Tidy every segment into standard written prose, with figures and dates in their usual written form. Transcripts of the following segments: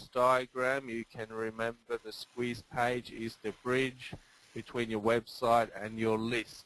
diagram, you can remember the squeeze page is the bridge between your website and your list.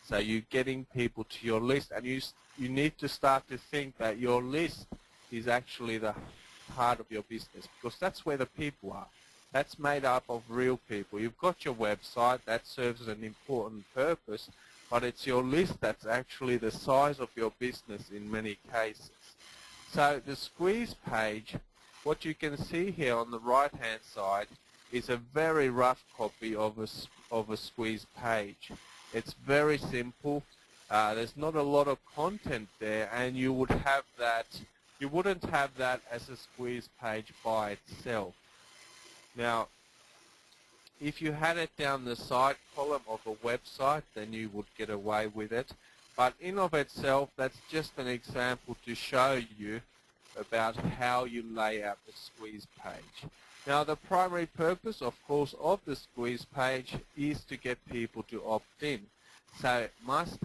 So you're getting people to your list, and you need to start to think that your list is actually the heart of your business, because that's where the people are. That's made up of real people. You've got your website, that serves an important purpose, but it's your list that's actually the size of your business in many cases. So the squeeze page, what you can see here on the right hand side is a very rough copy of a squeeze page. It's very simple. There's not a lot of content there, and you wouldn't have that as a squeeze page by itself. Now, if you had it down the side column of a website, then you would get away with it. But in of itself, that's just an example to show you about how you lay out the squeeze page. Now, the primary purpose, of course, of the squeeze page is to get people to opt in. So it must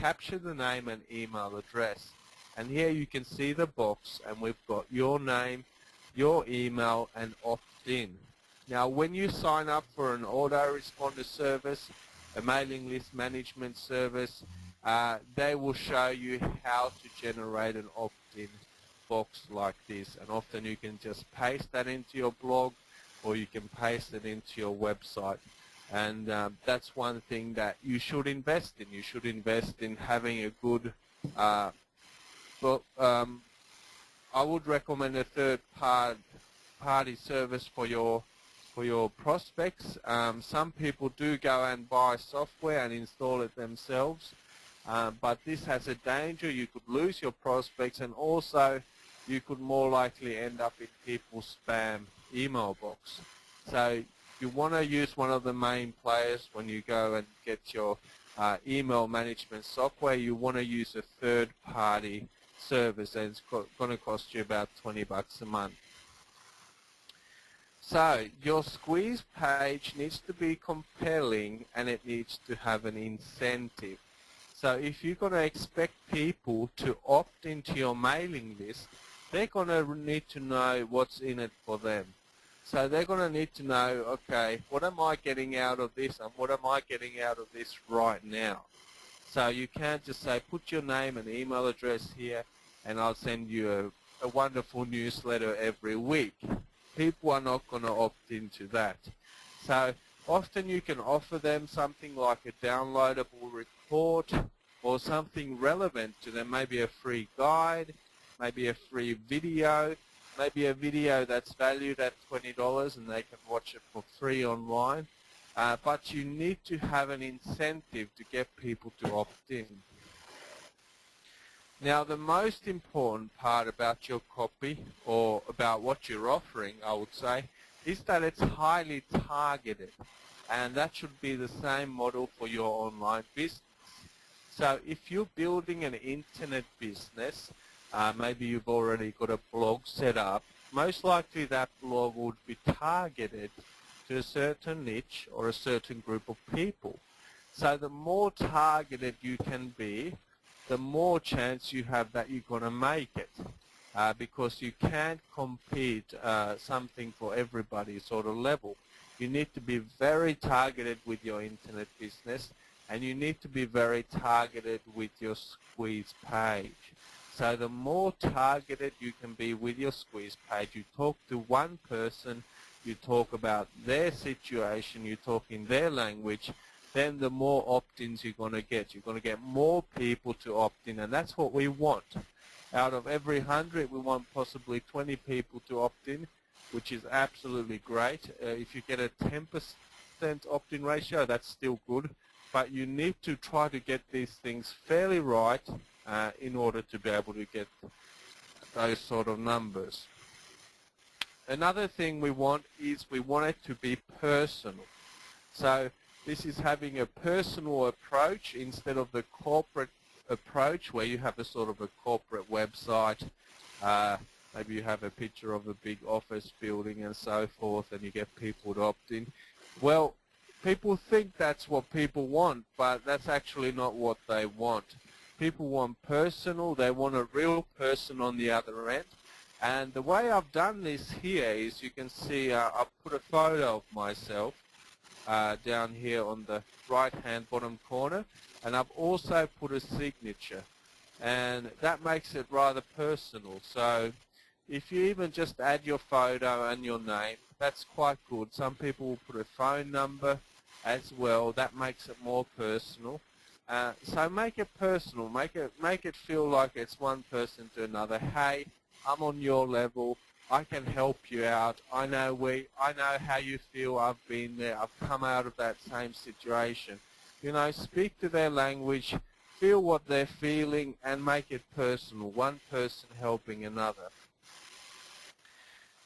capture the name and email address. And here you can see the box, and we've got your name, your email, and opt-in. Now, when you sign up for an autoresponder service, a mailing list management service, they will show you how to generate an opt-in box like this. And often you can just paste that into your blog, or you can paste it into your website. And that's one thing that you should invest in. You should invest in having a good I would recommend a third-party service for your prospects. Some people do go and buy software and install it themselves, but this has a danger. You could lose your prospects, and also you could more likely end up in people's spam email box. So you want to use one of the main players when you go and get your email management software. You want to use a third-party service, and it's going to cost you about $20 a month. So your squeeze page needs to be compelling, and it needs to have an incentive. So if you're going to expect people to opt into your mailing list, they're going to need to know what's in it for them. So they're going to need to know, okay, what am I getting out of this, and what am I getting out of this right now? So you can't just say, put your name and email address here, and I'll send you a wonderful newsletter every week. People are not going to opt into that. So often you can offer them something like a downloadable report or something relevant to them, maybe a free guide, maybe a free video, maybe a video that's valued at $20 and they can watch it for free online. But you need to have an incentive to get people to opt in. Now, the most important part about your copy, or about what you're offering, I would say, is that it's highly targeted. And that should be the same model for your online business. So if you're building an internet business, maybe you've already got a blog set up, most likely that blog would be targeted to a certain niche or a certain group of people. So the more targeted you can be, the more chance you have that you're going to make it, because you can't compete something for everybody sort of level. You need to be very targeted with your internet business, and you need to be very targeted with your squeeze page. So the more targeted you can be with your squeeze page, you talk to one person, you talk about their situation, you talk in their language, then the more opt-ins you're going to get. You're going to get more people to opt in, and that's what we want. Out of every 100, we want possibly 20 people to opt in, which is absolutely great. If you get a 10% opt-in ratio, that's still good, but you need to try to get these things fairly right in order to be able to get those sort of numbers. Another thing we want is we want it to be personal. So this is having a personal approach instead of the corporate approach where you have a sort of a corporate website. Maybe you have a picture of a big office building and so forth, and you get people to opt in. Well, people think that's what people want, but that's actually not what they want. People want personal. They want a real person on the other end. And the way I've done this here is you can see I've put a photo of myself down here on the right hand bottom corner, and I've also put a signature, and that makes it rather personal. So if you even just add your photo and your name, that's quite good. Some people will put a phone number as well. That makes it more personal. So make it personal. Make it feel like it's one person to another. Hey, I'm on your level. I can help you out. I know how you feel. I've been there. I've come out of that same situation. You know, speak to their language, feel what they're feeling, and make it personal. One person helping another.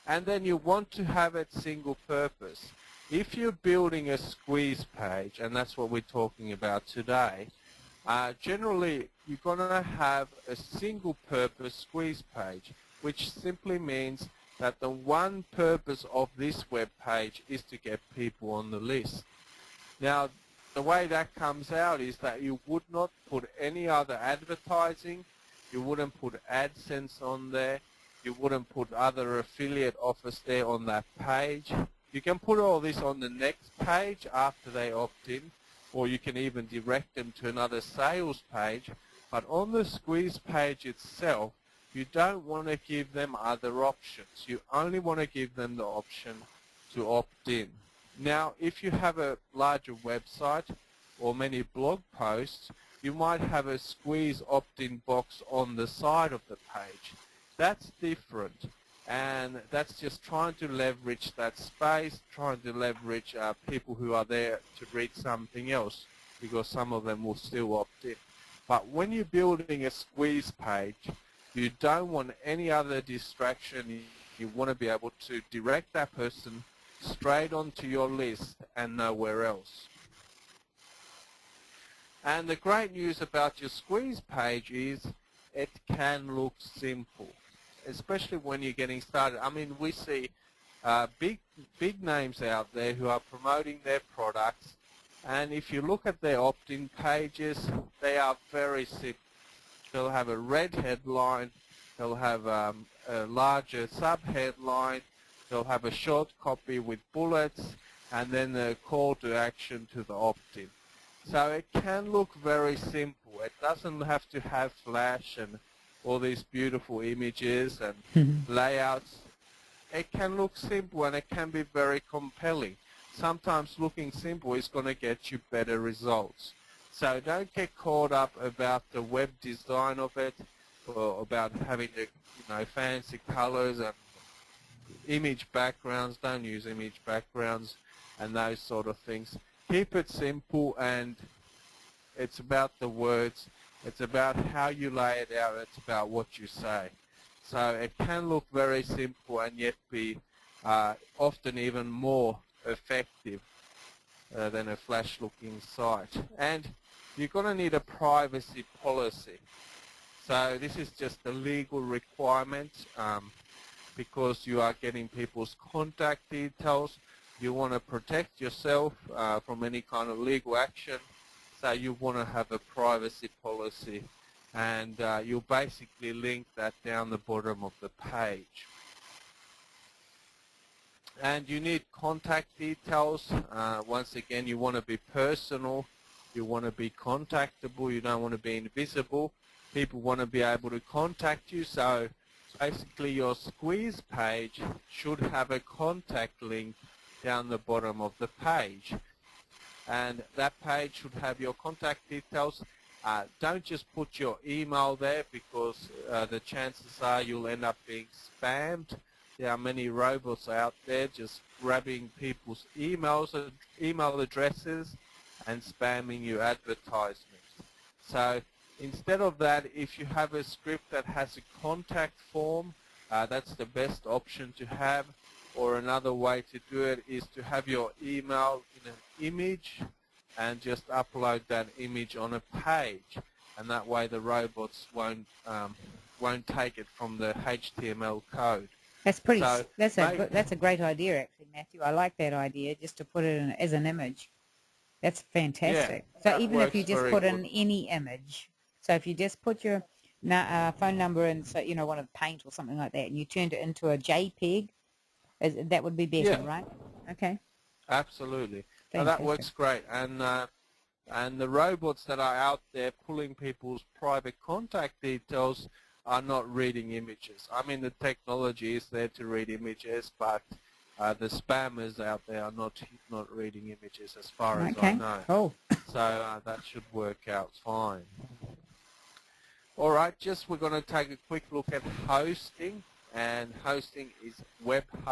And then you want to have it single purpose. If you're building a squeeze page, and that's what we're talking about today, generally you're going to have a single purpose squeeze page, which simply means that the one purpose of this web page is to get people on the list. Now, the way that comes out is that you would not put any other advertising, you wouldn't put AdSense on there, you wouldn't put other affiliate offers there on that page. You can put all this on the next page after they opt in, or you can even direct them to another sales page. But on the squeeze page itself, you don't want to give them other options. You only want to give them the option to opt in. Now, if you have a larger website or many blog posts, you might have a squeeze opt-in box on the side of the page. That's different, and that's just trying to leverage that space, trying to leverage people who are there to read something else, because some of them will still opt in. But when you're building a squeeze page, you don't want any other distraction. You want to be able to direct that person straight onto your list and nowhere else. And the great news about your squeeze page is it can look simple, especially when you're getting started. I mean, we see big names out there who are promoting their products, and if you look at their opt-in pages, they are very simple. They'll have a red headline, they'll have a larger sub-headline, they'll have a short copy with bullets, and then a call to action to the opt-in. So it can look very simple. It doesn't have to have flash and all these beautiful images and layouts. It can look simple, and it can be very compelling. Sometimes looking simple is going to get you better results. So don't get caught up about the web design of it, or about having the fancy colors and image backgrounds. Don't use image backgrounds and those sort of things. Keep it simple, and it's about the words. It's about how you lay it out. It's about what you say. So it can look very simple and yet be often even more effective than a flash-looking site. And you're going to need a privacy policy. So this is just a legal requirement because you are getting people's contact details. You want to protect yourself from any kind of legal action, so you want to have a privacy policy, and you'll basically link that down the bottom of the page. And you need contact details. Once again, you want to be personal, you want to be contactable, you don't want to be invisible. People want to be able to contact you, so basically your squeeze page should have a contact link down the bottom of the page, and that page should have your contact details. Don't just put your email there, because the chances are you'll end up being spammed. There are many robots out there just grabbing people's email addresses and spamming you advertisements. So instead of that, if you have a script that has a contact form, that's the best option to have. Or another way to do it is to have your email in an image and just upload that image on a page, and that way the robots won't take it from the HTML code. That's pretty. So that's a great idea, actually, Matthew. I like that idea, just to put it in, as an image. That's fantastic. Yeah, so even if you just put in any image, so if you just put your phone number and so one of paint or something like that, and you turned it into a JPEG, that would be better, Yeah, right? Okay, absolutely. Now that fantastic. works great. And the robots that are out there pulling people's private contact details are not reading images. I mean, the technology is there to read images, but the spammers out there are not reading images as far as I Okay, know. cool. So that should work out fine. All right, we're going to take a quick look at hosting, and hosting is web hosting.